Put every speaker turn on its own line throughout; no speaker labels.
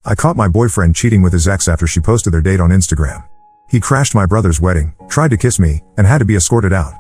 I caught my boyfriend cheating with his ex after she posted their date on Instagram. He crashed my brother's wedding, tried to kiss me, and had to be escorted out.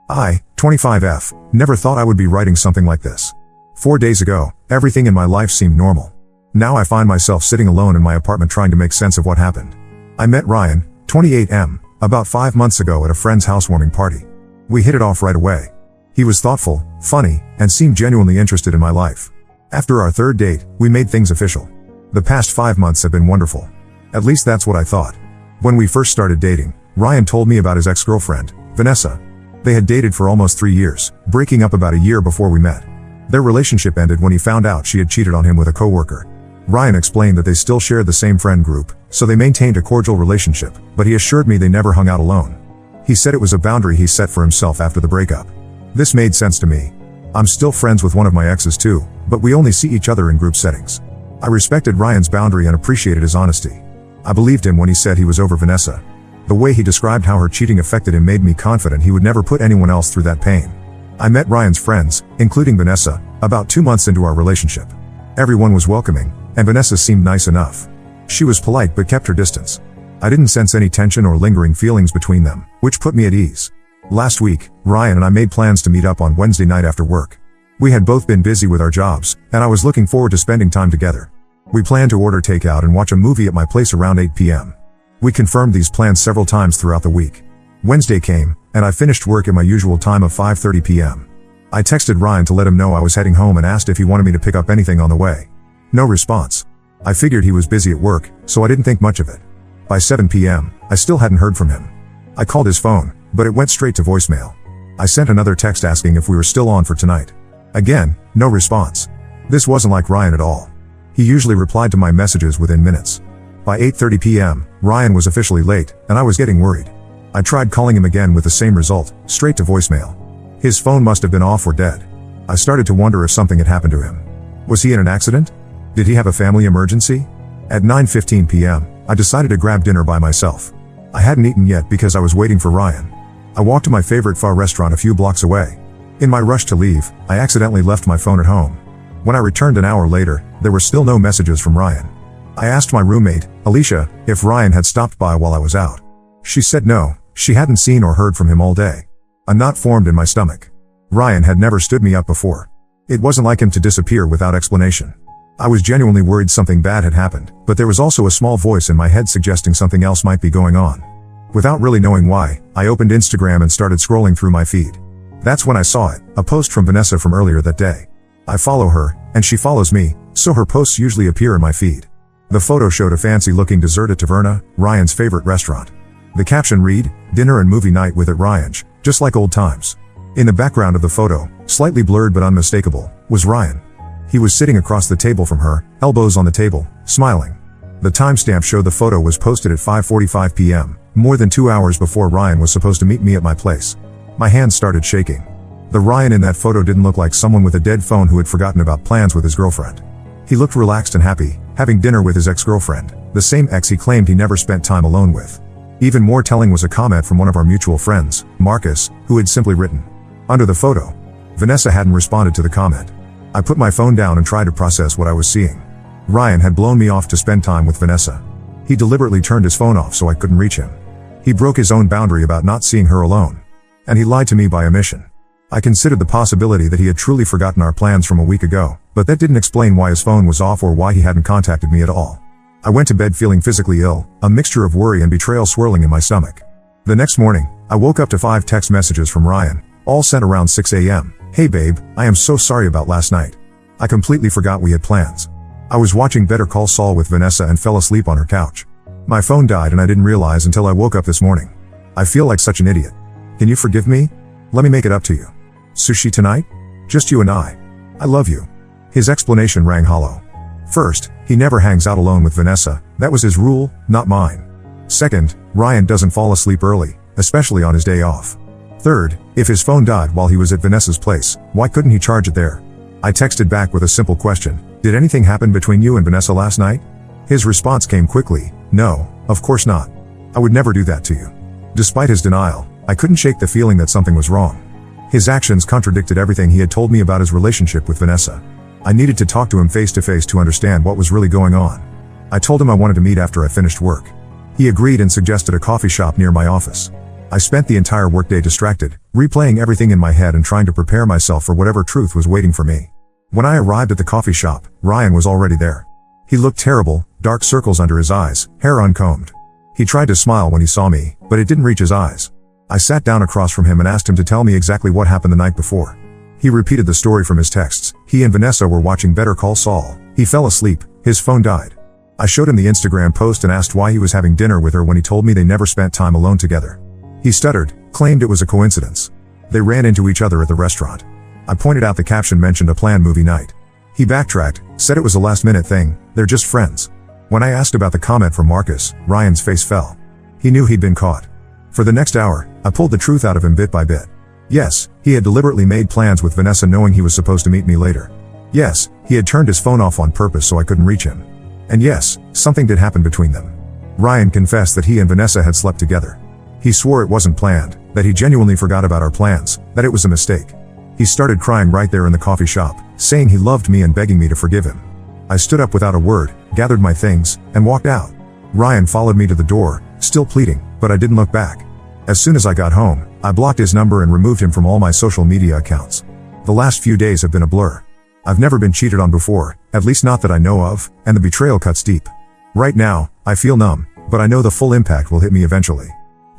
I, 25F, never thought I would be writing something like this. 4 days ago, everything in my life seemed normal. Now I find myself sitting alone in my apartment trying to make sense of what happened. I met Ryan, 28M, about 5 months ago at a friend's housewarming party. We hit it off right away. He was thoughtful, funny, and seemed genuinely interested in my life. After our third date, we made things official. The past 5 months have been wonderful. At least that's what I thought. When we first started dating, Ryan told me about his ex-girlfriend, Vanessa. They had dated for almost 3 years, breaking up about a year before we met. Their relationship ended when he found out she had cheated on him with a coworker. Ryan explained that they still shared the same friend group, so they maintained a cordial relationship, but he assured me they never hung out alone. He said it was a boundary he set for himself after the breakup. This made sense to me. I'm still friends with one of my exes too, but we only see each other in group settings. I respected Ryan's boundary and appreciated his honesty. I believed him when he said he was over Vanessa. The way he described how her cheating affected him made me confident he would never put anyone else through that pain. I met Ryan's friends, including Vanessa, about 2 months into our relationship. Everyone was welcoming, and Vanessa seemed nice enough. She was polite but kept her distance. I didn't sense any tension or lingering feelings between them, which put me at ease. Last week, Ryan and I made plans to meet up on Wednesday night after work. We had both been busy with our jobs, and I was looking forward to spending time together. We planned to order takeout and watch a movie at my place around 8 p.m. We confirmed these plans several times throughout the week. Wednesday came, and I finished work at my usual time of 5:30 p.m. I texted Ryan to let him know I was heading home and asked if he wanted me to pick up anything on the way. No response. I figured he was busy at work, so I didn't think much of it. By 7 p.m., I still hadn't heard from him. I called his phone, but it went straight to voicemail. I sent another text asking if we were still on for tonight. Again, no response. This wasn't like Ryan at all. He usually replied to my messages within minutes. By 8:30 p.m., Ryan was officially late, and I was getting worried. I tried calling him again with the same result, straight to voicemail. His phone must have been off or dead. I started to wonder if something had happened to him. Was he in an accident? Did he have a family emergency? At 9:15 p.m., I decided to grab dinner by myself. I hadn't eaten yet because I was waiting for Ryan. I walked to my favorite pho restaurant a few blocks away. In my rush to leave, I accidentally left my phone at home. When I returned an hour later, there were still no messages from Ryan. I asked my roommate, Alicia, if Ryan had stopped by while I was out. She said no, she hadn't seen or heard from him all day. A knot formed in my stomach. Ryan had never stood me up before. It wasn't like him to disappear without explanation. I was genuinely worried something bad had happened, but there was also a small voice in my head suggesting something else might be going on. Without really knowing why, I opened Instagram and started scrolling through my feed. That's when I saw it, a post from Vanessa from earlier that day. I follow her, and she follows me, so her posts usually appear in my feed. The photo showed a fancy-looking dessert at Taverna, Ryan's favorite restaurant. The caption read, "Dinner and movie night with at Ryan's, just like old times." In the background of the photo, slightly blurred but unmistakable, was Ryan. He was sitting across the table from her, elbows on the table, smiling. The timestamp showed the photo was posted at 5:45 p.m., more than 2 hours before Ryan was supposed to meet me at my place. My hands started shaking. The Ryan in that photo didn't look like someone with a dead phone who had forgotten about plans with his girlfriend. He looked relaxed and happy, having dinner with his ex-girlfriend, the same ex he claimed he never spent time alone with. Even more telling was a comment from one of our mutual friends, Marcus, who had simply written, under the photo. Vanessa hadn't responded to the comment. I put my phone down and tried to process what I was seeing. Ryan had blown me off to spend time with Vanessa. He deliberately turned his phone off so I couldn't reach him. He broke his own boundary about not seeing her alone. And he lied to me by omission. I considered the possibility that he had truly forgotten our plans from a week ago, but that didn't explain why his phone was off or why he hadn't contacted me at all. I went to bed feeling physically ill, a mixture of worry and betrayal swirling in my stomach. The next morning, I woke up to 5 text messages from Ryan, all sent around 6 a.m. "Hey babe, I am so sorry about last night. I completely forgot we had plans. I was watching Better Call Saul with Vanessa and fell asleep on her couch. My phone died and I didn't realize until I woke up this morning. I feel like such an idiot. Can you forgive me? Let me make it up to you. Sushi tonight? Just you and I. I love you." His explanation rang hollow. First, he never hangs out alone with Vanessa. That was his rule, not mine. Second, Ryan doesn't fall asleep early, especially on his day off. Third, if his phone died while he was at Vanessa's place, why couldn't he charge it there? I texted back with a simple question. Did anything happen between you and Vanessa last night? His response came quickly. No, of course not. I would never do that to you. Despite his denial, I couldn't shake the feeling that something was wrong. His actions contradicted everything he had told me about his relationship with Vanessa. I needed to talk to him face to face to understand what was really going on. I told him I wanted to meet after I finished work. He agreed and suggested a coffee shop near my office. I spent the entire workday distracted, replaying everything in my head and trying to prepare myself for whatever truth was waiting for me. When I arrived at the coffee shop, Ryan was already there. He looked terrible, dark circles under his eyes, hair uncombed. He tried to smile when he saw me, but it didn't reach his eyes. I sat down across from him and asked him to tell me exactly what happened the night before. He repeated the story from his texts. He and Vanessa were watching Better Call Saul. He fell asleep, his phone died. I showed him the Instagram post and asked why he was having dinner with her when he told me they never spent time alone together. He stuttered, claimed it was a coincidence. They ran into each other at the restaurant. I pointed out the caption mentioned a planned movie night. He backtracked, said it was a last-minute thing, they're just friends. When I asked about the comment from Marcus, Ryan's face fell. He knew he'd been caught. For the next hour, I pulled the truth out of him bit by bit. Yes, he had deliberately made plans with Vanessa knowing he was supposed to meet me later. Yes, he had turned his phone off on purpose so I couldn't reach him. And yes, something did happen between them. Ryan confessed that he and Vanessa had slept together. He swore it wasn't planned, that he genuinely forgot about our plans, that it was a mistake. He started crying right there in the coffee shop, saying he loved me and begging me to forgive him. I stood up without a word, gathered my things, and walked out. Ryan followed me to the door, still pleading, but I didn't look back. As soon as I got home, I blocked his number and removed him from all my social media accounts. The last few days have been a blur. I've never been cheated on before, at least not that I know of, and the betrayal cuts deep. Right now, I feel numb, but I know the full impact will hit me eventually.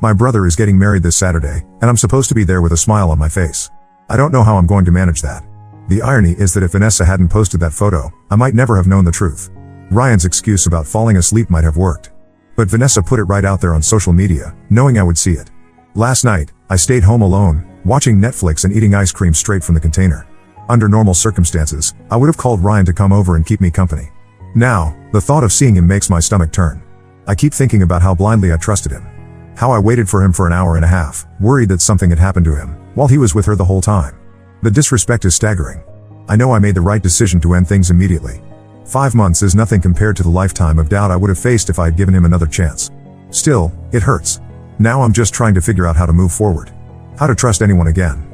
My brother is getting married this Saturday, and I'm supposed to be there with a smile on my face. I don't know how I'm going to manage that. The irony is that if Vanessa hadn't posted that photo, I might never have known the truth. Ryan's excuse about falling asleep might have worked. But Vanessa put it right out there on social media, knowing I would see it. Last night, I stayed home alone, watching Netflix and eating ice cream straight from the container. Under normal circumstances, I would have called Ryan to come over and keep me company. Now, the thought of seeing him makes my stomach turn. I keep thinking about how blindly I trusted him. How I waited for him for an hour and a half, worried that something had happened to him, while he was with her the whole time. The disrespect is staggering. I know I made the right decision to end things immediately. 5 months is nothing compared to the lifetime of doubt I would have faced if I had given him another chance. Still, it hurts. Now I'm just trying to figure out how to move forward. How to trust anyone again.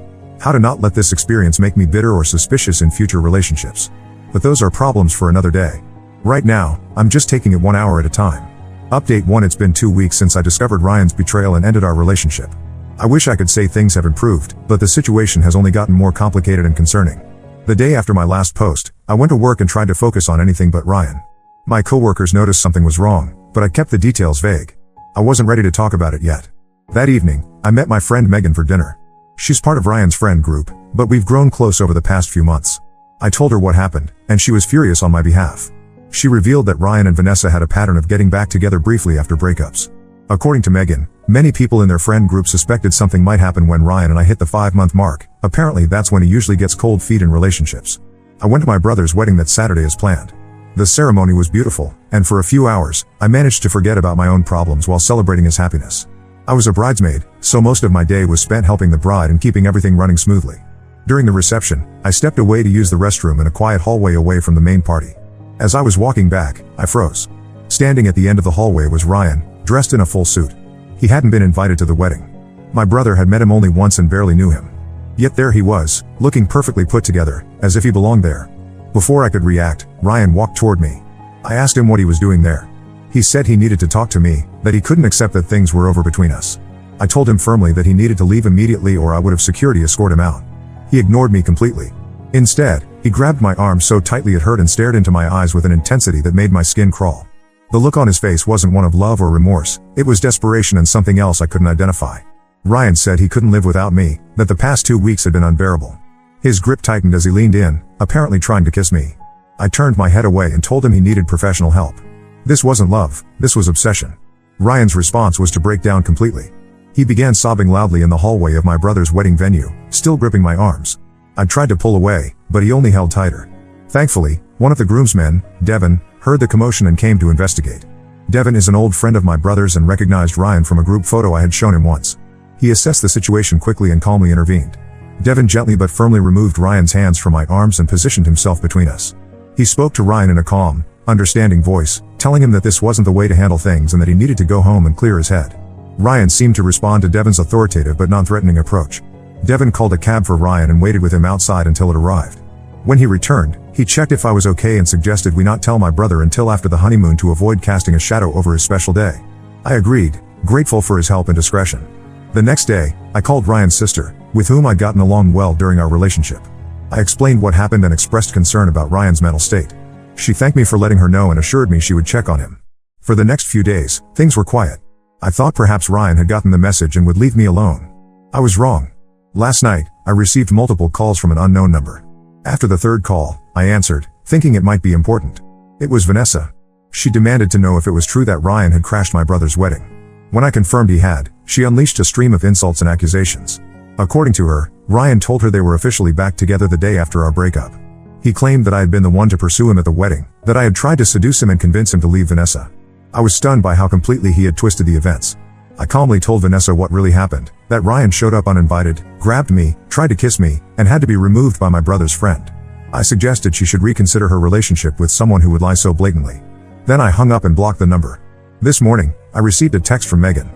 How to not let this experience make me bitter or suspicious in future relationships. But those are problems for another day. Right now, I'm just taking it 1 hour at a time. Update 1: It's been 2 weeks since I discovered Ryan's betrayal and ended our relationship. I wish I could say things have improved, but the situation has only gotten more complicated and concerning. The day after my last post, I went to work and tried to focus on anything but Ryan. My coworkers noticed something was wrong, but I kept the details vague. I wasn't ready to talk about it yet. That evening, I met my friend Megan for dinner. She's part of Ryan's friend group, but we've grown close over the past few months. I told her what happened, and she was furious on my behalf. She revealed that Ryan and Vanessa had a pattern of getting back together briefly after breakups. According to Megan, many people in their friend group suspected something might happen when Ryan and I hit the 5-month mark. Apparently that's when he usually gets cold feet in relationships. I went to my brother's wedding that Saturday as planned. The ceremony was beautiful, and for a few hours, I managed to forget about my own problems while celebrating his happiness. I was a bridesmaid, so most of my day was spent helping the bride and keeping everything running smoothly. During the reception, I stepped away to use the restroom in a quiet hallway away from the main party. As I was walking back, I froze. Standing at the end of the hallway was Ryan, dressed in a full suit. He hadn't been invited to the wedding. My brother had met him only once and barely knew him. Yet there he was, looking perfectly put together, as if he belonged there. Before I could react, Ryan walked toward me. I asked him what he was doing there. He said he needed to talk to me, that he couldn't accept that things were over between us. I told him firmly that he needed to leave immediately or I would have security escort him out. He ignored me completely. Instead, he grabbed my arm so tightly it hurt and stared into my eyes with an intensity that made my skin crawl. The look on his face wasn't one of love or remorse, it was desperation and something else I couldn't identify. Ryan said he couldn't live without me, that the past 2 weeks had been unbearable. His grip tightened as he leaned in, apparently trying to kiss me. I turned my head away and told him he needed professional help. This wasn't love, this was obsession. Ryan's response was to break down completely. He began sobbing loudly in the hallway of my brother's wedding venue, still gripping my arms. I tried to pull away, but he only held tighter. Thankfully, one of the groomsmen, Devin, heard the commotion and came to investigate. Devin is an old friend of my brother's and recognized Ryan from a group photo I had shown him once. He assessed the situation quickly and calmly intervened. Devin gently but firmly removed Ryan's hands from my arms and positioned himself between us. He spoke to Ryan in a calm, understanding voice, telling him that this wasn't the way to handle things and that he needed to go home and clear his head. Ryan seemed to respond to Devin's authoritative but non-threatening approach. Devin called a cab for Ryan and waited with him outside until it arrived. When he returned, he checked if I was okay and suggested we not tell my brother until after the honeymoon to avoid casting a shadow over his special day. I agreed, grateful for his help and discretion. The next day, I called Ryan's sister, with whom I'd gotten along well during our relationship. I explained what happened and expressed concern about Ryan's mental state. She thanked me for letting her know and assured me she would check on him. For the next few days, things were quiet. I thought perhaps Ryan had gotten the message and would leave me alone. I was wrong. Last night, I received multiple calls from an unknown number. After the third call, I answered, thinking it might be important. It was Vanessa. She demanded to know if it was true that Ryan had crashed my brother's wedding. When I confirmed he had, she unleashed a stream of insults and accusations. According to her, Ryan told her they were officially back together the day after our breakup. He claimed that I had been the one to pursue him at the wedding, that I had tried to seduce him and convince him to leave Vanessa. I was stunned by how completely he had twisted the events. I calmly told Vanessa what really happened, that Ryan showed up uninvited, grabbed me, tried to kiss me, and had to be removed by my brother's friend. I suggested she should reconsider her relationship with someone who would lie so blatantly. Then I hung up and blocked the number. This morning, I received a text from Megan.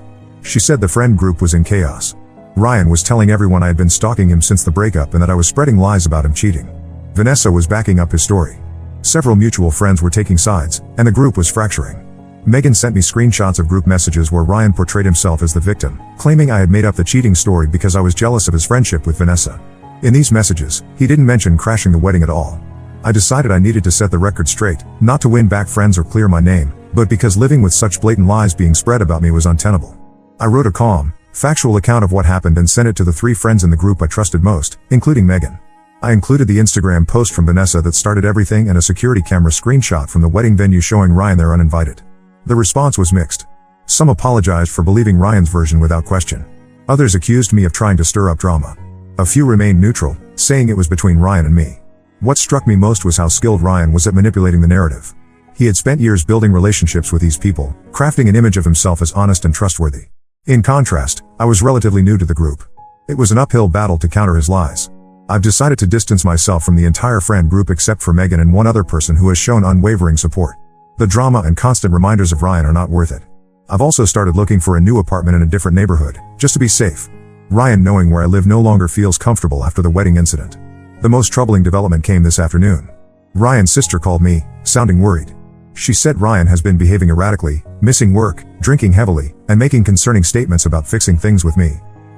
She said the friend group was in chaos. Ryan was telling everyone I had been stalking him since the breakup and that I was spreading lies about him cheating. Vanessa was backing up his story. Several mutual friends were taking sides, and the group was fracturing. Megan sent me screenshots of group messages where Ryan portrayed himself as the victim, claiming I had made up the cheating story because I was jealous of his friendship with Vanessa. In these messages, he didn't mention crashing the wedding at all. I decided I needed to set the record straight, not to win back friends or clear my name, but because living with such blatant lies being spread about me was untenable. I wrote a calm, factual account of what happened and sent it to the 3 friends in the group I trusted most, including Megan. I included the Instagram post from Vanessa that started everything and a security camera screenshot from the wedding venue showing Ryan there uninvited. The response was mixed. Some apologized for believing Ryan's version without question. Others accused me of trying to stir up drama. A few remained neutral, saying it was between Ryan and me. What struck me most was how skilled Ryan was at manipulating the narrative. He had spent years building relationships with these people, crafting an image of himself as honest and trustworthy. In contrast, I was relatively new to the group. It was an uphill battle to counter his lies. I've decided to distance myself from the entire friend group except for Megan and one other person who has shown unwavering support. The drama and constant reminders of Ryan are not worth it. I've also started looking for a new apartment in a different neighborhood, just to be safe. Ryan knowing where I live no longer feels comfortable after the wedding incident. The most troubling development came this afternoon. Ryan's sister called me, sounding worried. She said Ryan has been behaving erratically, missing work, drinking heavily, and making concerning statements about fixing things with me.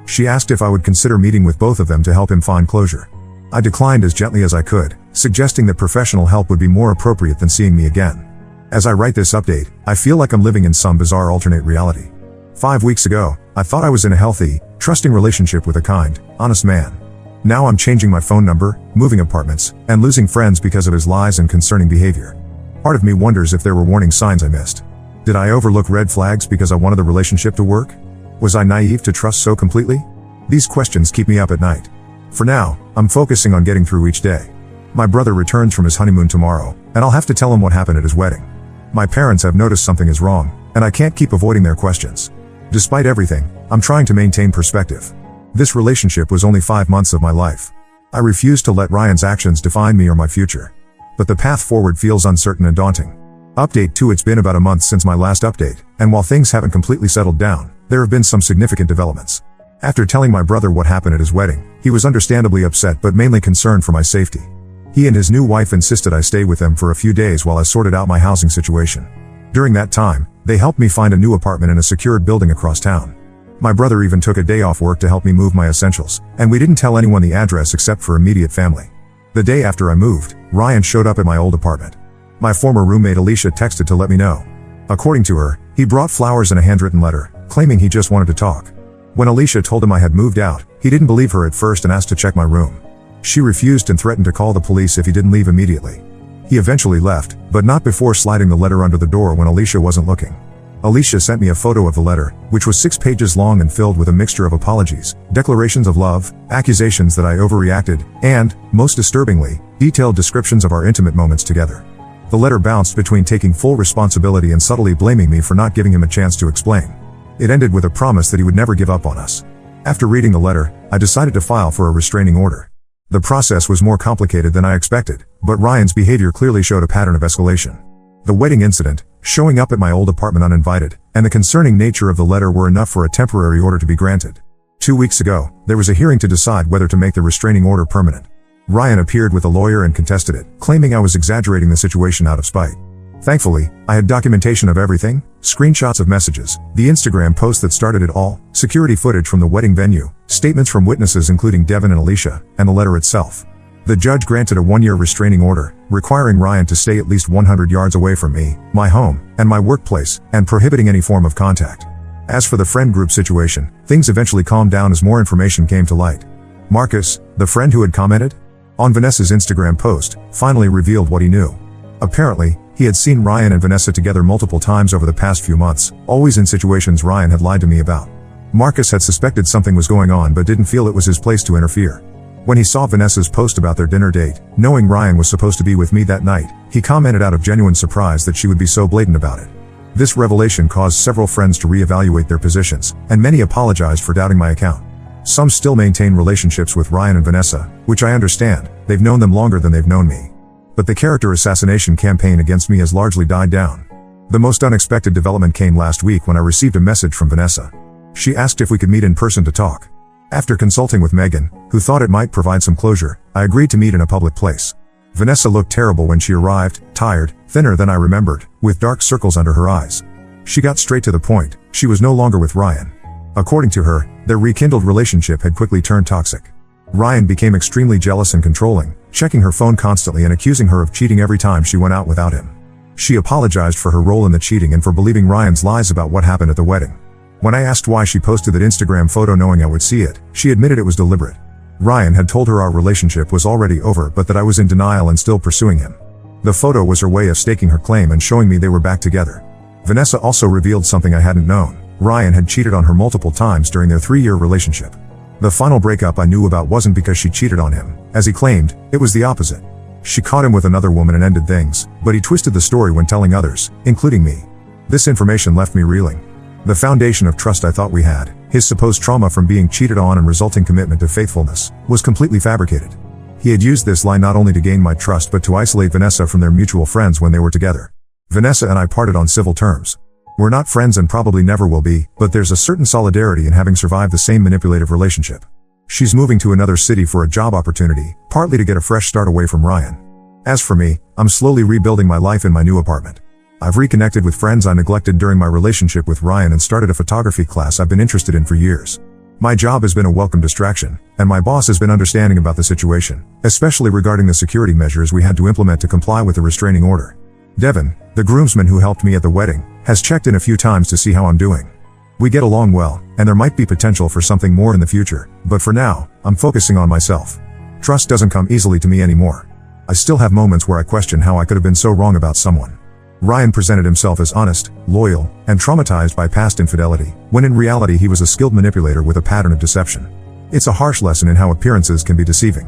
She asked if I would consider meeting with both of them to help him find closure. I declined as gently as I could, suggesting that professional help would be more appropriate than seeing me again. As I write this update, I feel like I'm living in some bizarre alternate reality. 5 weeks ago, I thought I was in a healthy, trusting relationship with a kind, honest man. Now I'm changing my phone number, moving apartments, and losing friends because of his lies and concerning behavior. Part of me wonders if there were warning signs I missed. Did I overlook red flags because I wanted the relationship to work? Was I naive to trust so completely? These questions keep me up at night. For now, I'm focusing on getting through each day. My brother returns from his honeymoon tomorrow, and I'll have to tell him what happened at his wedding. My parents have noticed something is wrong, and I can't keep avoiding their questions. Despite everything, I'm trying to maintain perspective. This relationship was only 5 months of my life. I refuse to let Ryan's actions define me or my future. But the path forward feels uncertain and daunting. Update 2. It's been about a month since my last update, and while things haven't completely settled down, there have been some significant developments. After telling my brother what happened at his wedding, he was understandably upset but mainly concerned for my safety. He and his new wife insisted I stay with them for a few days while I sorted out my housing situation. During that time, they helped me find a new apartment in a secured building across town. My brother even took a day off work to help me move my essentials, and we didn't tell anyone the address except for immediate family. The day after I moved, Ryan showed up at my old apartment. My former roommate Alicia texted to let me know. According to her, he brought flowers and a handwritten letter, claiming he just wanted to talk. When Alicia told him I had moved out, he didn't believe her at first and asked to check my room. She refused and threatened to call the police if he didn't leave immediately. He eventually left, but not before sliding the letter under the door when Alicia wasn't looking. Alicia sent me a photo of the letter, which was 6 pages long and filled with a mixture of apologies, declarations of love, accusations that I overreacted, and, most disturbingly, detailed descriptions of our intimate moments together. The letter bounced between taking full responsibility and subtly blaming me for not giving him a chance to explain. It ended with a promise that he would never give up on us. After reading the letter, I decided to file for a restraining order. The process was more complicated than I expected, but Ryan's behavior clearly showed a pattern of escalation. The wedding incident, showing up at my old apartment uninvited, and the concerning nature of the letter were enough for a temporary order to be granted. 2 weeks ago, there was a hearing to decide whether to make the restraining order permanent. Ryan appeared with a lawyer and contested it, claiming I was exaggerating the situation out of spite. Thankfully, I had documentation of everything, screenshots of messages, the Instagram post that started it all, security footage from the wedding venue, statements from witnesses including Devin and Alicia, and the letter itself. The judge granted a 1-year restraining order, requiring Ryan to stay at least 100 yards away from me, my home, and my workplace, and prohibiting any form of contact. As for the friend group situation, things eventually calmed down as more information came to light. Marcus, the friend who had commented on Vanessa's Instagram post, finally revealed what he knew. Apparently, he had seen Ryan and Vanessa together multiple times over the past few months, always in situations Ryan had lied to me about. Marcus had suspected something was going on but didn't feel it was his place to interfere. When he saw Vanessa's post about their dinner date, knowing Ryan was supposed to be with me that night, he commented out of genuine surprise that she would be so blatant about it. This revelation caused several friends to reevaluate their positions, and many apologized for doubting my account. Some still maintain relationships with Ryan and Vanessa, which I understand, they've known them longer than they've known me. But the character assassination campaign against me has largely died down. The most unexpected development came last week when I received a message from Vanessa. She asked if we could meet in person to talk. After consulting with Megan, who thought it might provide some closure, I agreed to meet in a public place. Vanessa looked terrible when she arrived, tired, thinner than I remembered, with dark circles under her eyes. She got straight to the point, she was no longer with Ryan. According to her, their rekindled relationship had quickly turned toxic. Ryan became extremely jealous and controlling, checking her phone constantly and accusing her of cheating every time she went out without him. She apologized for her role in the cheating and for believing Ryan's lies about what happened at the wedding. When I asked why she posted that Instagram photo knowing I would see it, she admitted it was deliberate. Ryan had told her our relationship was already over but that I was in denial and still pursuing him. The photo was her way of staking her claim and showing me they were back together. Vanessa also revealed something I hadn't known. Ryan had cheated on her multiple times during their 3-year relationship. The final breakup I knew about wasn't because she cheated on him, as he claimed, it was the opposite. She caught him with another woman and ended things, but he twisted the story when telling others, including me. This information left me reeling. The foundation of trust I thought we had, his supposed trauma from being cheated on and resulting commitment to faithfulness, was completely fabricated. He had used this lie not only to gain my trust but to isolate Vanessa from their mutual friends when they were together. Vanessa and I parted on civil terms. We're not friends and probably never will be, but there's a certain solidarity in having survived the same manipulative relationship. She's moving to another city for a job opportunity, partly to get a fresh start away from Ryan. As for me, I'm slowly rebuilding my life in my new apartment. I've reconnected with friends I neglected during my relationship with Ryan and started a photography class I've been interested in for years. My job has been a welcome distraction, and my boss has been understanding about the situation, especially regarding the security measures we had to implement to comply with the restraining order. Devin, the groomsman who helped me at the wedding, has checked in a few times to see how I'm doing. We get along well, and there might be potential for something more in the future, but for now, I'm focusing on myself. Trust doesn't come easily to me anymore. I still have moments where I question how I could have been so wrong about someone. Ryan presented himself as honest, loyal, and traumatized by past infidelity, when in reality he was a skilled manipulator with a pattern of deception. It's a harsh lesson in how appearances can be deceiving.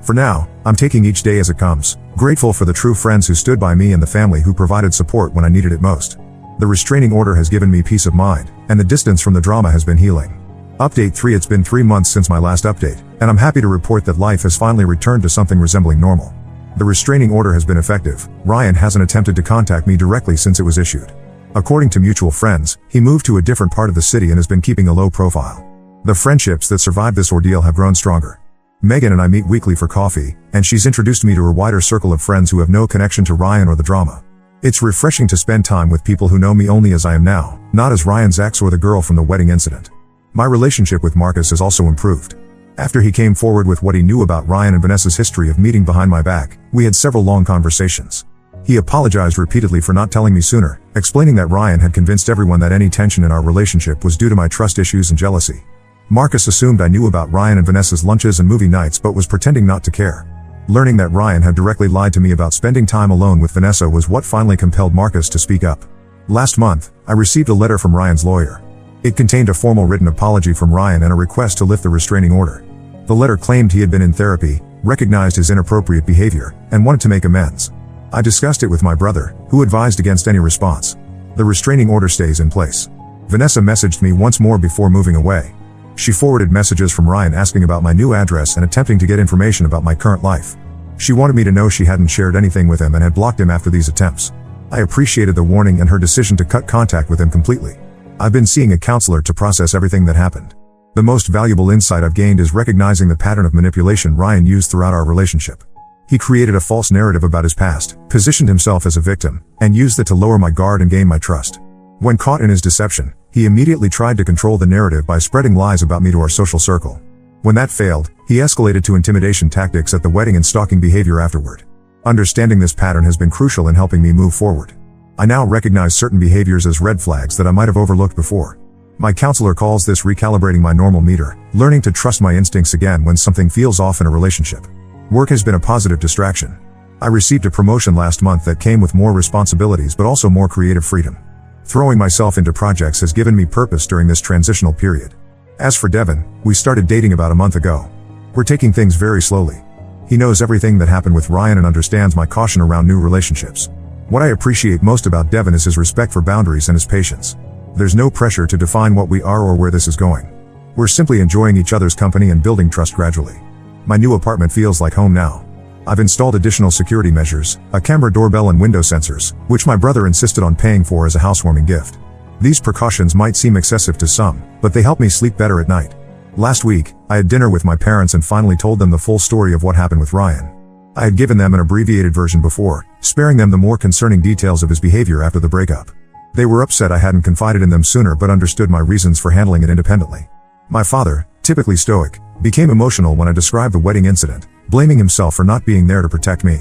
For now, I'm taking each day as it comes, grateful for the true friends who stood by me and the family who provided support when I needed it most. The restraining order has given me peace of mind, and the distance from the drama has been healing. Update 3: It's been 3 months since my last update, and I'm happy to report that life has finally returned to something resembling normal. The restraining order has been effective. Ryan hasn't attempted to contact me directly since it was issued. According to mutual friends, he moved to a different part of the city and has been keeping a low profile. The friendships that survived this ordeal have grown stronger. Megan and I meet weekly for coffee, and she's introduced me to her wider circle of friends who have no connection to Ryan or the drama. It's refreshing to spend time with people who know me only as I am now, not as Ryan's ex or the girl from the wedding incident. My relationship with Marcus has also improved. After he came forward with what he knew about Ryan and Vanessa's history of meeting behind my back, we had several long conversations. He apologized repeatedly for not telling me sooner, explaining that Ryan had convinced everyone that any tension in our relationship was due to my trust issues and jealousy. Marcus assumed I knew about Ryan and Vanessa's lunches and movie nights but was pretending not to care. Learning that Ryan had directly lied to me about spending time alone with Vanessa was what finally compelled Marcus to speak up. Last month, I received a letter from Ryan's lawyer. It contained a formal written apology from Ryan and a request to lift the restraining order. The letter claimed he had been in therapy, recognized his inappropriate behavior, and wanted to make amends. I discussed it with my brother, who advised against any response. The restraining order stays in place. Vanessa messaged me once more before moving away. She forwarded messages from Ryan asking about my new address and attempting to get information about my current life. She wanted me to know she hadn't shared anything with him and had blocked him after these attempts. I appreciated the warning and her decision to cut contact with him completely. I've been seeing a counselor to process everything that happened. The most valuable insight I've gained is recognizing the pattern of manipulation Ryan used throughout our relationship. He created a false narrative about his past, positioned himself as a victim, and used it to lower my guard and gain my trust. When caught in his deception, he immediately tried to control the narrative by spreading lies about me to our social circle. When that failed, he escalated to intimidation tactics at the wedding and stalking behavior afterward. Understanding this pattern has been crucial in helping me move forward. I now recognize certain behaviors as red flags that I might have overlooked before. My counselor calls this recalibrating my normal meter, learning to trust my instincts again when something feels off in a relationship. Work has been a positive distraction. I received a promotion last month that came with more responsibilities but also more creative freedom. Throwing myself into projects has given me purpose during this transitional period. As for Devin, we started dating about a month ago. We're taking things very slowly. He knows everything that happened with Ryan and understands my caution around new relationships. What I appreciate most about Devin is his respect for boundaries and his patience. There's no pressure to define what we are or where this is going. We're simply enjoying each other's company and building trust gradually. My new apartment feels like home now. I've installed additional security measures, a camera doorbell and window sensors, which my brother insisted on paying for as a housewarming gift. These precautions might seem excessive to some, but they help me sleep better at night. Last week, I had dinner with my parents and finally told them the full story of what happened with Ryan. I had given them an abbreviated version before, sparing them the more concerning details of his behavior after the breakup. They were upset I hadn't confided in them sooner but understood my reasons for handling it independently. My father, typically stoic, became emotional when I described the wedding incident, blaming himself for not being there to protect me.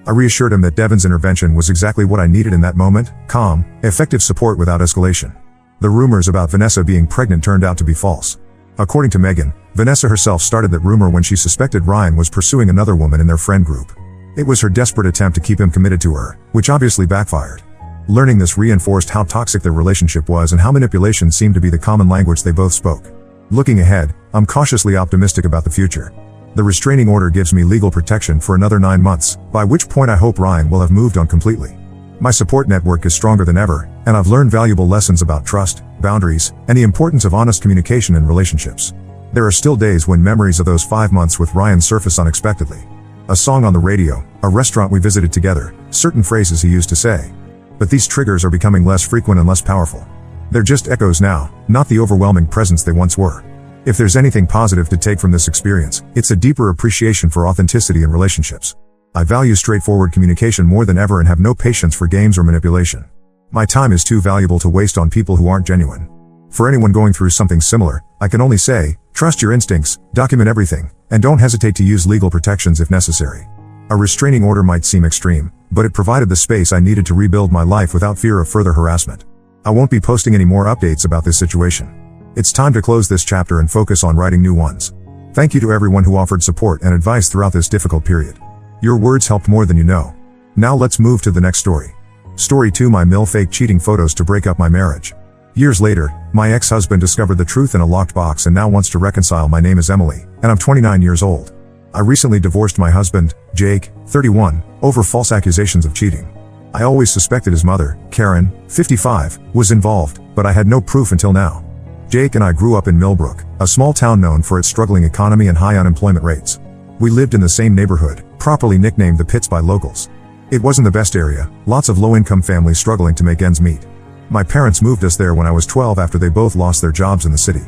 I reassured him that Devin's intervention was exactly what I needed in that moment: calm, effective support without escalation. The rumors about Vanessa being pregnant turned out to be false. According to Megan, Vanessa herself started that rumor when she suspected Ryan was pursuing another woman in their friend group. It was her desperate attempt to keep him committed to her, which obviously backfired. Learning this reinforced how toxic their relationship was and how manipulation seemed to be the common language they both spoke. Looking ahead, I'm cautiously optimistic about the future. The restraining order gives me legal protection for another 9 months, by which point I hope Ryan will have moved on completely. My support network is stronger than ever, and I've learned valuable lessons about trust, boundaries, and the importance of honest communication in relationships. There are still days when memories of those 5 months with Ryan surface unexpectedly. A song on the radio, a restaurant we visited together, certain phrases he used to say. But these triggers are becoming less frequent and less powerful. They're just echoes now, not the overwhelming presence they once were. If there's anything positive to take from this experience, it's a deeper appreciation for authenticity in relationships. I value straightforward communication more than ever and have no patience for games or manipulation. My time is too valuable to waste on people who aren't genuine. For anyone going through something similar, I can only say, trust your instincts, document everything, and don't hesitate to use legal protections if necessary. A restraining order might seem extreme, but it provided the space I needed to rebuild my life without fear of further harassment. I won't be posting any more updates about this situation. It's time to close this chapter and focus on writing new ones. Thank you to everyone who offered support and advice throughout this difficult period. Your words helped more than you know. Now let's move to the next story. Story 2: My MILF faked cheating photos to break up my marriage. Years later, my ex-husband discovered the truth in a locked box and now wants to reconcile. My name is Emily, and I'm 29 years old. I recently divorced my husband, Jake, 31, over false accusations of cheating. I always suspected his mother, Karen, 55, was involved, but I had no proof until now. Jake and I grew up in Millbrook, a small town known for its struggling economy and high unemployment rates. We lived in the same neighborhood, properly nicknamed the Pits by locals. It wasn't the best area, lots of low-income families struggling to make ends meet. My parents moved us there when I was 12 after they both lost their jobs in the city.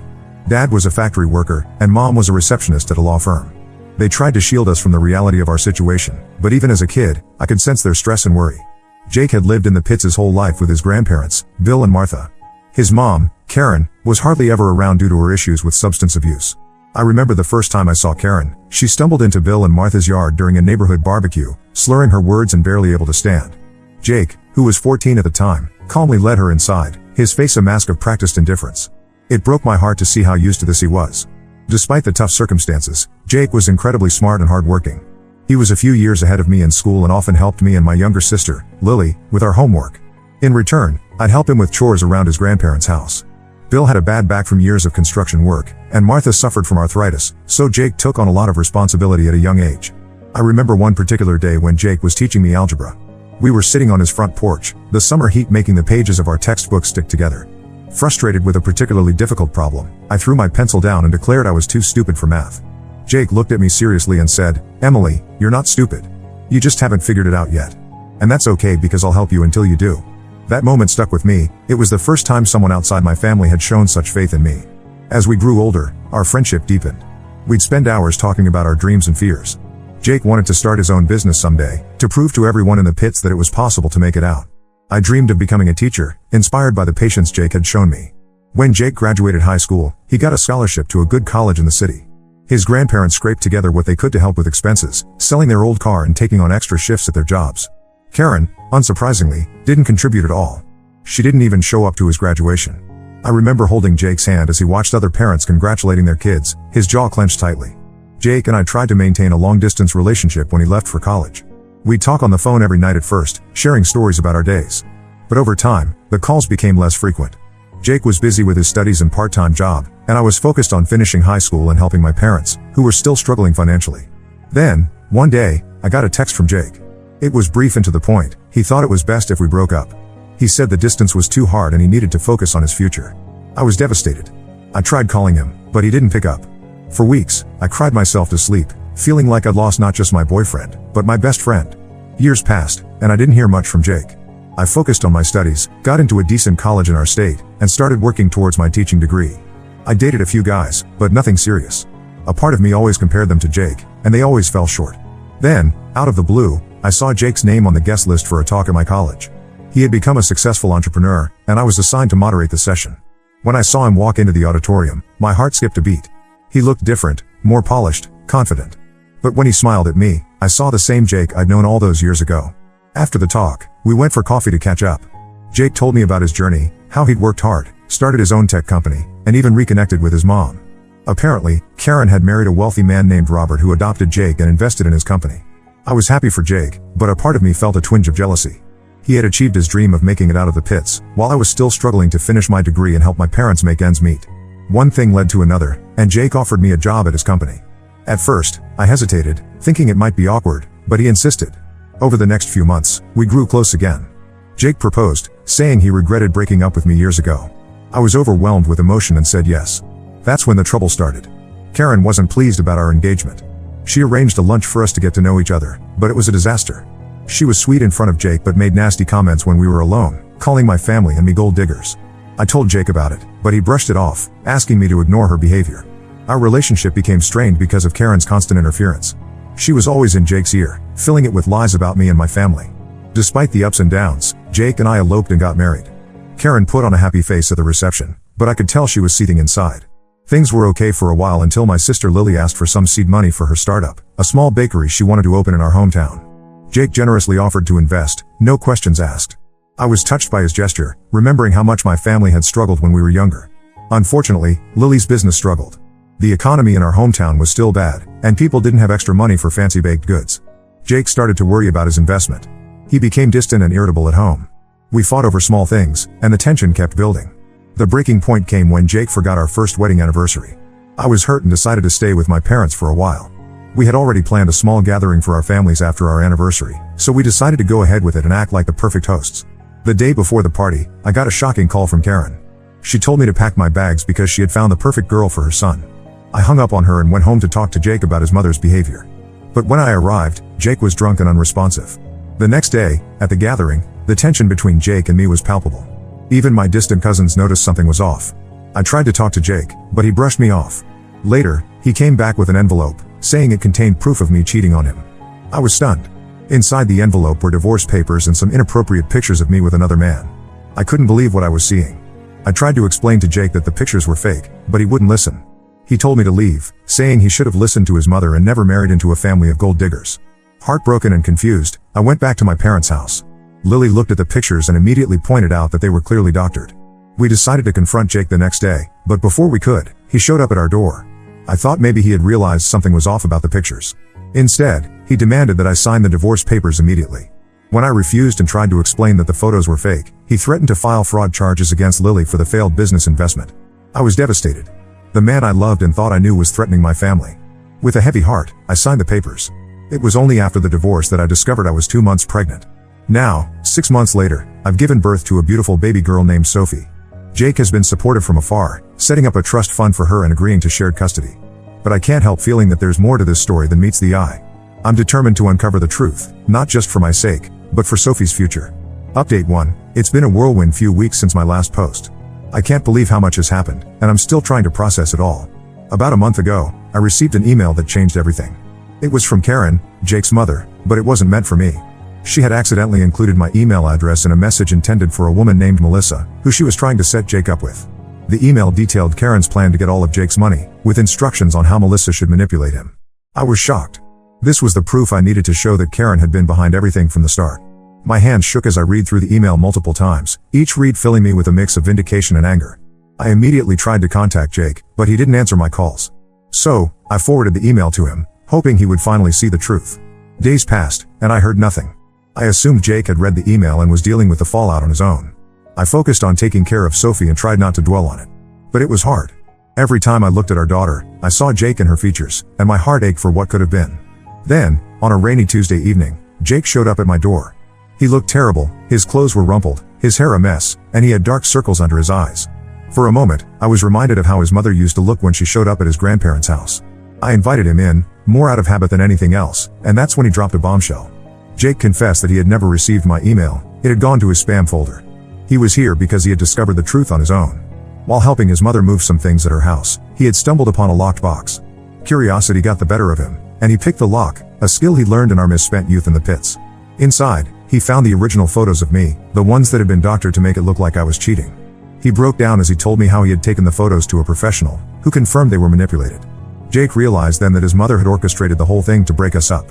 Dad was a factory worker, and Mom was a receptionist at a law firm. They tried to shield us from the reality of our situation, but even as a kid, I could sense their stress and worry. Jake had lived in the Pits his whole life with his grandparents, Bill and Martha. His mom, Karen, was hardly ever around due to her issues with substance abuse. I remember the first time I saw Karen. She stumbled into Bill and Martha's yard during a neighborhood barbecue, slurring her words and barely able to stand. Jake, who was 14 at the time, calmly led her inside, his face a mask of practiced indifference. It broke my heart to see how used to this he was. Despite the tough circumstances, Jake was incredibly smart and hardworking. He was a few years ahead of me in school and often helped me and my younger sister, Lily, with our homework. In return, I'd help him with chores around his grandparents' house. Bill had a bad back from years of construction work, and Martha suffered from arthritis, so Jake took on a lot of responsibility at a young age. I remember one particular day when Jake was teaching me algebra. We were sitting on his front porch, the summer heat making the pages of our textbooks stick together. Frustrated with a particularly difficult problem, I threw my pencil down and declared I was too stupid for math. Jake looked at me seriously and said, "Emily, you're not stupid. You just haven't figured it out yet. And that's okay because I'll help you until you do." That moment stuck with me. It was the first time someone outside my family had shown such faith in me. As we grew older, our friendship deepened. We'd spend hours talking about our dreams and fears. Jake wanted to start his own business someday, to prove to everyone in the pits that it was possible to make it out. I dreamed of becoming a teacher, inspired by the patience Jake had shown me. When Jake graduated high school, he got a scholarship to a good college in the city. His grandparents scraped together what they could to help with expenses, selling their old car and taking on extra shifts at their jobs. Karen, unsurprisingly, didn't contribute at all. She didn't even show up to his graduation. I remember holding Jake's hand as he watched other parents congratulating their kids, his jaw clenched tightly. Jake and I tried to maintain a long-distance relationship when he left for college. We'd talk on the phone every night at first, sharing stories about our days. But over time, the calls became less frequent. Jake was busy with his studies and part-time job, and I was focused on finishing high school and helping my parents, who were still struggling financially. Then, one day, I got a text from Jake. It was brief and to the point. He thought it was best if we broke up. He said the distance was too hard and he needed to focus on his future. I was devastated. I tried calling him, but he didn't pick up. For weeks, I cried myself to sleep, feeling like I'd lost not just my boyfriend, but my best friend. Years passed, and I didn't hear much from Jake. I focused on my studies, got into a decent college in our state, and started working towards my teaching degree. I dated a few guys, but nothing serious. A part of me always compared them to Jake, and they always fell short. Then, out of the blue, I saw Jake's name on the guest list for a talk at my college. He had become a successful entrepreneur, and I was assigned to moderate the session. When I saw him walk into the auditorium, my heart skipped a beat. He looked different, more polished, confident. But when he smiled at me, I saw the same Jake I'd known all those years ago. After the talk, we went for coffee to catch up. Jake told me about his journey, how he'd worked hard, started his own tech company, and even reconnected with his mom. Apparently, Karen had married a wealthy man named Robert who adopted Jake and invested in his company. I was happy for Jake, but a part of me felt a twinge of jealousy. He had achieved his dream of making it out of the pits, while I was still struggling to finish my degree and help my parents make ends meet. One thing led to another, and Jake offered me a job at his company. At first, I hesitated, thinking it might be awkward, but he insisted. Over the next few months, we grew close again. Jake proposed, saying he regretted breaking up with me years ago. I was overwhelmed with emotion and said yes. That's when the trouble started. Karen wasn't pleased about our engagement. She arranged a lunch for us to get to know each other, but it was a disaster. She was sweet in front of Jake but made nasty comments when we were alone, calling my family and me gold diggers. I told Jake about it, but he brushed it off, asking me to ignore her behavior. Our relationship became strained because of Karen's constant interference. She was always in Jake's ear, filling it with lies about me and my family. Despite the ups and downs, Jake and I eloped and got married. Karen put on a happy face at the reception, but I could tell she was seething inside. Things were okay for a while until my sister Lily asked for some seed money for her startup, a small bakery she wanted to open in our hometown. Jake generously offered to invest, no questions asked. I was touched by his gesture, remembering how much my family had struggled when we were younger. Unfortunately, Lily's business struggled. The economy in our hometown was still bad, and people didn't have extra money for fancy baked goods. Jake started to worry about his investment. He became distant and irritable at home. We fought over small things, and the tension kept building. The breaking point came when Jake forgot our first wedding anniversary. I was hurt and decided to stay with my parents for a while. We had already planned a small gathering for our families after our anniversary, so we decided to go ahead with it and act like the perfect hosts. The day before the party, I got a shocking call from Karen. She told me to pack my bags because she had found the perfect girl for her son. I hung up on her and went home to talk to Jake about his mother's behavior. But when I arrived, Jake was drunk and unresponsive. The next day, at the gathering, the tension between Jake and me was palpable. Even my distant cousins noticed something was off. I tried to talk to Jake, but he brushed me off. Later, he came back with an envelope, saying it contained proof of me cheating on him. I was stunned. Inside the envelope were divorce papers and some inappropriate pictures of me with another man. I couldn't believe what I was seeing. I tried to explain to Jake that the pictures were fake, but he wouldn't listen. He told me to leave, saying he should have listened to his mother and never married into a family of gold diggers. Heartbroken and confused, I went back to my parents' house. Lily looked at the pictures and immediately pointed out that they were clearly doctored. We decided to confront Jake the next day, but before we could, he showed up at our door. I thought maybe he had realized something was off about the pictures. Instead, he demanded that I sign the divorce papers immediately. When I refused and tried to explain that the photos were fake, he threatened to file fraud charges against Lily for the failed business investment. I was devastated. The man I loved and thought I knew was threatening my family. With a heavy heart, I signed the papers. It was only after the divorce that I discovered I was 2 months pregnant. Now, 6 months later, I've given birth to a beautiful baby girl named Sophie. Jake has been supportive from afar, setting up a trust fund for her and agreeing to shared custody. But I can't help feeling that there's more to this story than meets the eye. I'm determined to uncover the truth, not just for my sake, but for Sophie's future. Update 1. It's been a whirlwind few weeks since my last post. I can't believe how much has happened, and I'm still trying to process it all. About a month ago, I received an email that changed everything. It was from Karen, Jake's mother, but it wasn't meant for me. She had accidentally included my email address in a message intended for a woman named Melissa, who she was trying to set Jake up with. The email detailed Karen's plan to get all of Jake's money, with instructions on how Melissa should manipulate him. I was shocked. This was the proof I needed to show that Karen had been behind everything from the start. My hands shook as I read through the email multiple times, each read filling me with a mix of vindication and anger. I immediately tried to contact Jake, but he didn't answer my calls. So, I forwarded the email to him, hoping he would finally see the truth. Days passed, and I heard nothing. I assumed Jake had read the email and was dealing with the fallout on his own. I focused on taking care of Sophie and tried not to dwell on it. But it was hard. Every time I looked at our daughter, I saw Jake and her features, and my heart ached for what could have been. Then, on a rainy Tuesday evening, Jake showed up at my door. He looked terrible, his clothes were rumpled, his hair a mess, and he had dark circles under his eyes. For a moment, I was reminded of how his mother used to look when she showed up at his grandparents' house. I invited him in, more out of habit than anything else, and that's when he dropped a bombshell. Jake confessed that he had never received my email, it had gone to his spam folder. He was here because he had discovered the truth on his own. While helping his mother move some things at her house, he had stumbled upon a locked box. Curiosity got the better of him, and he picked the lock, a skill he learned in our misspent youth in the pits. Inside, he found the original photos of me, the ones that had been doctored to make it look like I was cheating. He broke down as he told me how he had taken the photos to a professional, who confirmed they were manipulated. Jake realized then that his mother had orchestrated the whole thing to break us up.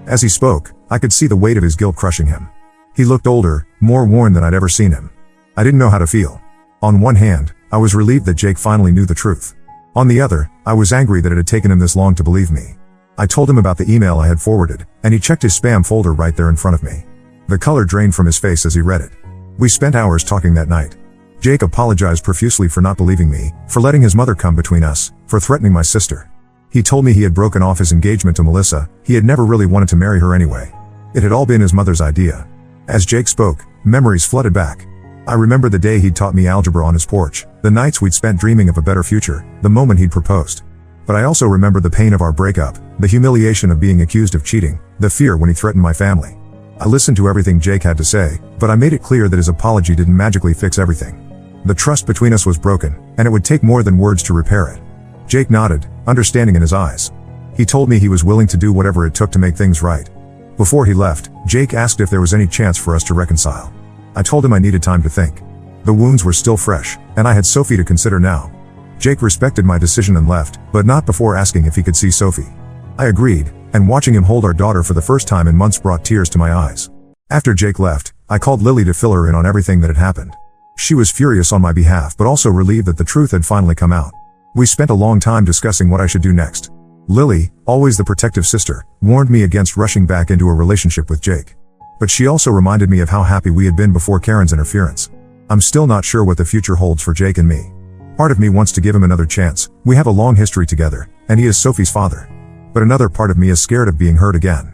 As he spoke, I could see the weight of his guilt crushing him. He looked older, more worn than I'd ever seen him. I didn't know how to feel. On one hand, I was relieved that Jake finally knew the truth. On the other, I was angry that it had taken him this long to believe me. I told him about the email I had forwarded, and he checked his spam folder right there in front of me. The color drained from his face as he read it. We spent hours talking that night. Jake apologized profusely for not believing me, for letting his mother come between us, for threatening my sister. He told me he had broken off his engagement to Melissa, he had never really wanted to marry her anyway. It had all been his mother's idea. As Jake spoke, memories flooded back. I remember the day he'd taught me algebra on his porch, the nights we'd spent dreaming of a better future, the moment he'd proposed. But I also remember the pain of our breakup, the humiliation of being accused of cheating, the fear when he threatened my family. I listened to everything Jake had to say, but I made it clear that his apology didn't magically fix everything. The trust between us was broken, and it would take more than words to repair it. Jake nodded, understanding in his eyes. He told me he was willing to do whatever it took to make things right. Before he left, Jake asked if there was any chance for us to reconcile. I told him I needed time to think. The wounds were still fresh, and I had Sophie to consider now. Jake respected my decision and left, but not before asking if he could see Sophie. I agreed, and watching him hold our daughter for the first time in months brought tears to my eyes. After Jake left, I called Lily to fill her in on everything that had happened. She was furious on my behalf but also relieved that the truth had finally come out. We spent a long time discussing what I should do next. Lily, always the protective sister, warned me against rushing back into a relationship with Jake. But she also reminded me of how happy we had been before Karen's interference. I'm still not sure what the future holds for Jake and me. Part of me wants to give him another chance, we have a long history together, and he is Sophie's father. But another part of me is scared of being hurt again.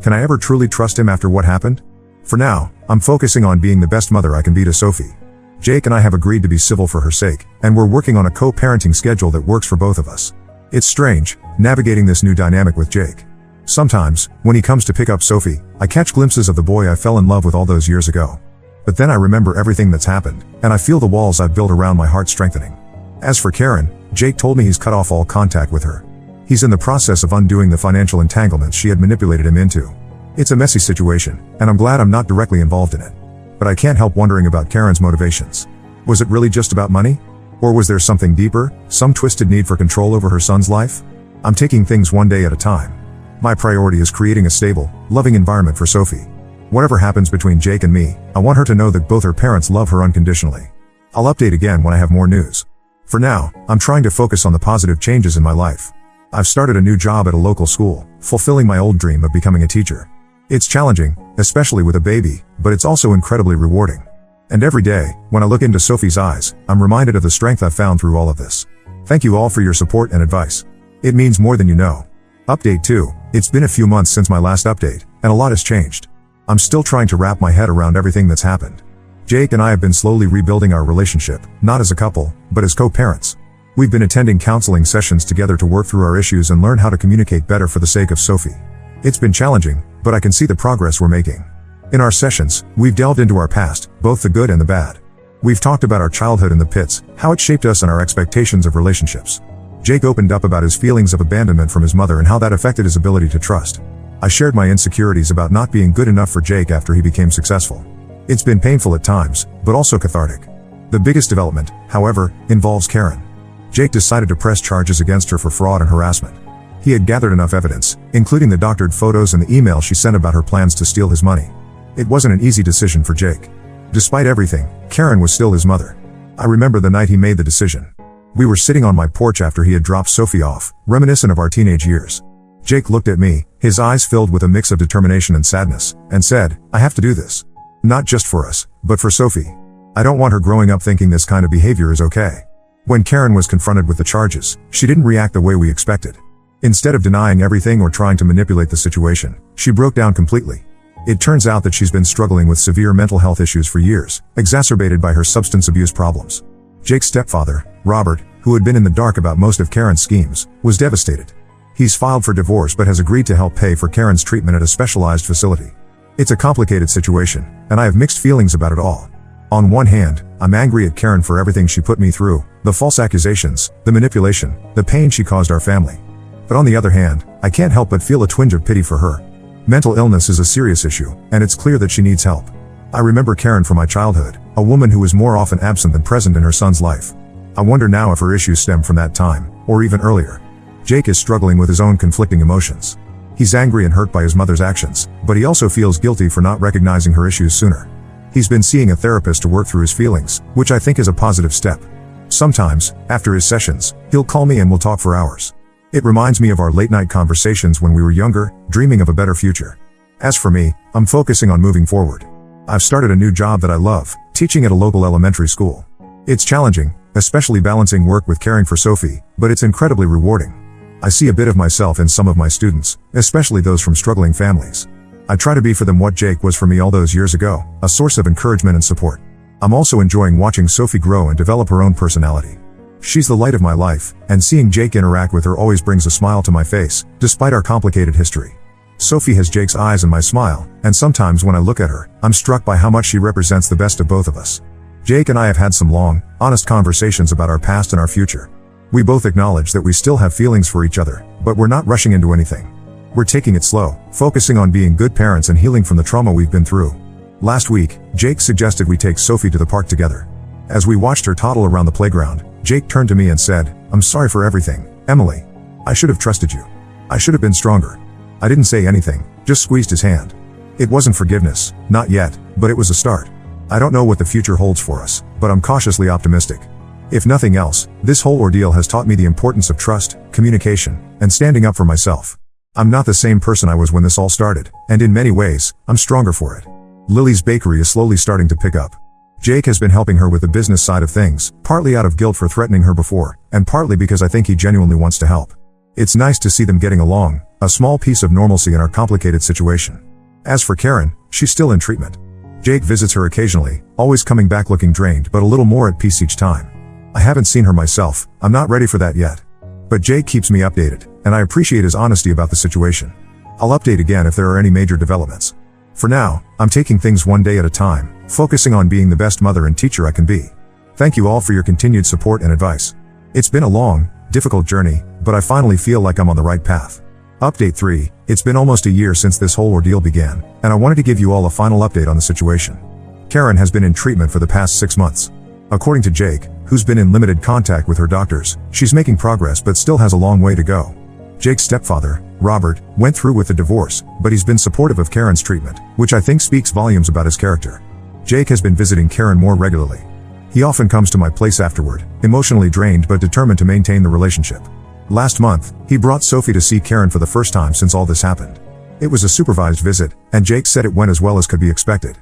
Can I ever truly trust him after what happened? For now, I'm focusing on being the best mother I can be to Sophie. Jake and I have agreed to be civil for her sake, and we're working on a co-parenting schedule that works for both of us. It's strange, navigating this new dynamic with Jake. Sometimes, when he comes to pick up Sophie, I catch glimpses of the boy I fell in love with all those years ago. But then I remember everything that's happened, and I feel the walls I've built around my heart strengthening. As for Karen, Jake told me he's cut off all contact with her. He's in the process of undoing the financial entanglements she had manipulated him into. It's a messy situation, and I'm glad I'm not directly involved in it. But I can't help wondering about Karen's motivations. Was it really just about money? Or was there something deeper, some twisted need for control over her son's life? I'm taking things one day at a time. My priority is creating a stable, loving environment for Sophie. Whatever happens between Jake and me, I want her to know that both her parents love her unconditionally. I'll update again when I have more news. For now, I'm trying to focus on the positive changes in my life. I've started a new job at a local school, fulfilling my old dream of becoming a teacher. It's challenging, especially with a baby, but it's also incredibly rewarding. And every day, when I look into Sophie's eyes, I'm reminded of the strength I've found through all of this. Thank you all for your support and advice. It means more than you know. Update 2. It's been a few months since my last update, and a lot has changed. I'm still trying to wrap my head around everything that's happened. Jake and I have been slowly rebuilding our relationship, not as a couple, but as co-parents. We've been attending counseling sessions together to work through our issues and learn how to communicate better for the sake of Sophie. It's been challenging, but I can see the progress we're making. In our sessions, we've delved into our past, both the good and the bad. We've talked about our childhood in the pits, how it shaped us and our expectations of relationships. Jake opened up about his feelings of abandonment from his mother and how that affected his ability to trust. I shared my insecurities about not being good enough for Jake after he became successful. It's been painful at times, but also cathartic. The biggest development, however, involves Karen. Jake decided to press charges against her for fraud and harassment. He had gathered enough evidence, including the doctored photos and the email she sent about her plans to steal his money. It wasn't an easy decision for Jake. Despite everything, Karen was still his mother. I remember the night he made the decision. We were sitting on my porch after he had dropped Sophie off, reminiscent of our teenage years. Jake looked at me, his eyes filled with a mix of determination and sadness, and said, "I have to do this. Not just for us, but for Sophie. I don't want her growing up thinking this kind of behavior is okay." When Karen was confronted with the charges, she didn't react the way we expected. Instead of denying everything or trying to manipulate the situation, she broke down completely. It turns out that she's been struggling with severe mental health issues for years, exacerbated by her substance abuse problems. Jake's stepfather, Robert, who had been in the dark about most of Karen's schemes, was devastated. He's filed for divorce but has agreed to help pay for Karen's treatment at a specialized facility. It's a complicated situation, and I have mixed feelings about it all. On one hand, I'm angry at Karen for everything she put me through, the false accusations, the manipulation, the pain she caused our family. But on the other hand, I can't help but feel a twinge of pity for her. Mental illness is a serious issue, and it's clear that she needs help. I remember Karen from my childhood, a woman who was more often absent than present in her son's life. I wonder now if her issues stem from that time, or even earlier. Jake is struggling with his own conflicting emotions. He's angry and hurt by his mother's actions, but he also feels guilty for not recognizing her issues sooner. He's been seeing a therapist to work through his feelings, which I think is a positive step. Sometimes, after his sessions, he'll call me and we'll talk for hours. It reminds me of our late-night conversations when we were younger, dreaming of a better future. As for me, I'm focusing on moving forward. I've started a new job that I love, teaching at a local elementary school. It's challenging, especially balancing work with caring for Sophie, but it's incredibly rewarding. I see a bit of myself in some of my students, especially those from struggling families. I try to be for them what Jake was for me all those years ago, a source of encouragement and support. I'm also enjoying watching Sophie grow and develop her own personality. She's the light of my life, and seeing Jake interact with her always brings a smile to my face, despite our complicated history. Sophie has Jake's eyes and my smile, and sometimes when I look at her, I'm struck by how much she represents the best of both of us. Jake and I have had some long, honest conversations about our past and our future. We both acknowledge that we still have feelings for each other, but we're not rushing into anything. We're taking it slow, focusing on being good parents and healing from the trauma we've been through. Last week, Jake suggested we take Sophie to the park together. As we watched her toddle around the playground, Jake turned to me and said, "I'm sorry for everything, Emily. I should have trusted you. I should have been stronger." I didn't say anything, just squeezed his hand. It wasn't forgiveness, not yet, but it was a start. I don't know what the future holds for us, but I'm cautiously optimistic. If nothing else, this whole ordeal has taught me the importance of trust, communication, and standing up for myself. I'm not the same person I was when this all started, and in many ways, I'm stronger for it. Lily's bakery is slowly starting to pick up. Jake has been helping her with the business side of things, partly out of guilt for threatening her before, and partly because I think he genuinely wants to help. It's nice to see them getting along, a small piece of normalcy in our complicated situation. As for Karen, she's still in treatment. Jake visits her occasionally, always coming back looking drained but a little more at peace each time. I haven't seen her myself, I'm not ready for that yet. But Jake keeps me updated, and I appreciate his honesty about the situation. I'll update again if there are any major developments. For now, I'm taking things one day at a time, focusing on being the best mother and teacher I can be. Thank you all for your continued support and advice. It's been a long, difficult journey, but I finally feel like I'm on the right path. Update 3, it's been almost a year since this whole ordeal began, and I wanted to give you all a final update on the situation. Karen has been in treatment for the past 6 months. According to Jake, who's been in limited contact with her doctors, she's making progress but still has a long way to go. Jake's stepfather, Robert, went through with the divorce, but he's been supportive of Karen's treatment, which I think speaks volumes about his character. Jake has been visiting Karen more regularly. He often comes to my place afterward, emotionally drained but determined to maintain the relationship. Last month, he brought Sophie to see Karen for the first time since all this happened. It was a supervised visit, and Jake said it went as well as could be expected.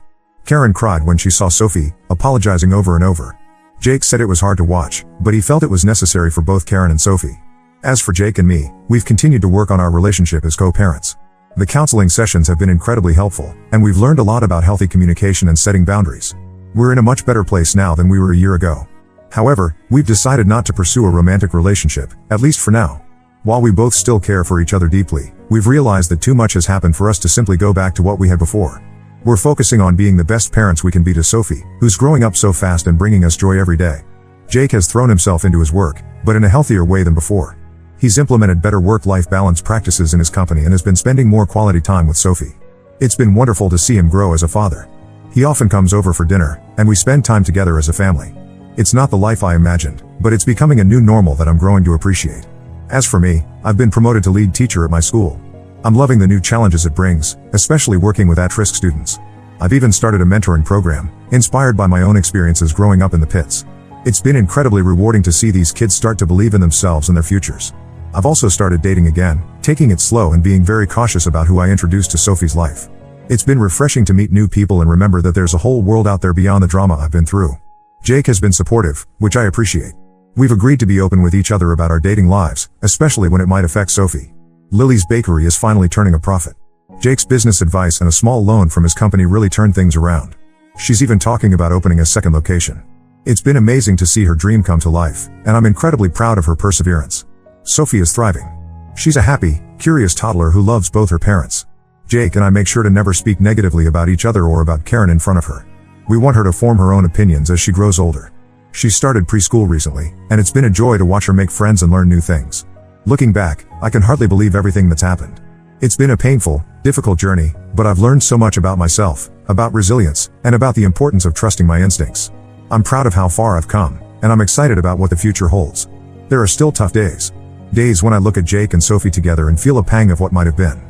Karen cried when she saw Sophie, apologizing over and over. Jake said it was hard to watch, but he felt it was necessary for both Karen and Sophie. As for Jake and me, we've continued to work on our relationship as co-parents. The counseling sessions have been incredibly helpful, and we've learned a lot about healthy communication and setting boundaries. We're in a much better place now than we were a year ago. However, we've decided not to pursue a romantic relationship, at least for now. While we both still care for each other deeply, we've realized that too much has happened for us to simply go back to what we had before. We're focusing on being the best parents we can be to Sophie, who's growing up so fast and bringing us joy every day. Jake has thrown himself into his work, but in a healthier way than before. He's implemented better work-life balance practices in his company and has been spending more quality time with Sophie. It's been wonderful to see him grow as a father. He often comes over for dinner, and we spend time together as a family. It's not the life I imagined, but it's becoming a new normal that I'm growing to appreciate. As for me, I've been promoted to lead teacher at my school. I'm loving the new challenges it brings, especially working with at-risk students. I've even started a mentoring program, inspired by my own experiences growing up in the pits. It's been incredibly rewarding to see these kids start to believe in themselves and their futures. I've also started dating again, taking it slow and being very cautious about who I introduce to Sophie's life. It's been refreshing to meet new people and remember that there's a whole world out there beyond the drama I've been through. Jake has been supportive, which I appreciate. We've agreed to be open with each other about our dating lives, especially when it might affect Sophie. Lily's Bakery is finally turning a profit. Jake's business advice and a small loan from his company really turned things around. She's even talking about opening a second location. It's been amazing to see her dream come to life, and I'm incredibly proud of her perseverance. Sophie is thriving. She's a happy, curious toddler who loves both her parents. Jake and I make sure to never speak negatively about each other or about Karen in front of her. We want her to form her own opinions as she grows older. She started preschool recently, and it's been a joy to watch her make friends and learn new things. Looking back, I can hardly believe everything that's happened. It's been a painful, difficult journey, but I've learned so much about myself, about resilience, and about the importance of trusting my instincts. I'm proud of how far I've come, and I'm excited about what the future holds. There are still tough days. Days when I look at Jake and Sophie together and feel a pang of what might have been.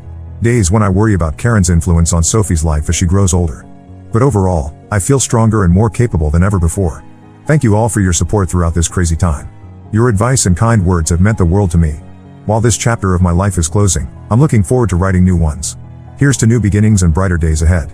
Days when I worry about Karen's influence on Sophie's life as she grows older. But overall, I feel stronger and more capable than ever before. Thank you all for your support throughout this crazy time. Your advice and kind words have meant the world to me. While this chapter of my life is closing, I'm looking forward to writing new ones. Here's to new beginnings and brighter days ahead.